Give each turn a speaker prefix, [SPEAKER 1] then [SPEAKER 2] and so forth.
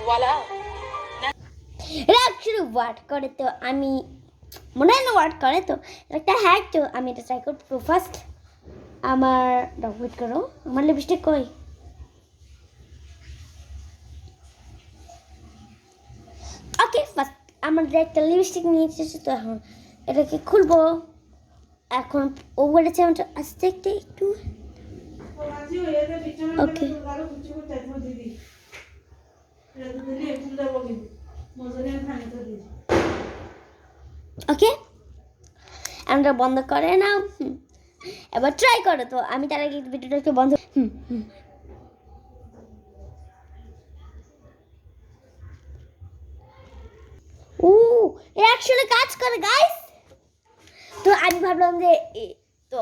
[SPEAKER 1] वाला
[SPEAKER 2] এটা actually work করে, তো আমি মনে হয় না ওয়ার্ক করে, তো একটা হ্যাক, তো আমি এটা ট্রাই করবো ফার্স্ট। আমার ওয়েট করো, আমার লিপস্টিক কই? ওকে, ফার্স্ট আমাদের একটা লিপস্টিক নিয়ে এসেছে, তো এখন এটাকে খুলবো। এখন ও বলেছে আমি আস্তে একটু একটু ওকে ওকে, আমরা বন্ধ করে না, এবার ট্রাই করো। তো আমি তার আগে ভিডিওটাকে বন্ধ ও অ্যাকচুয়ালি কাজ করে গাইস। তো আমি ভাবলাম যে তো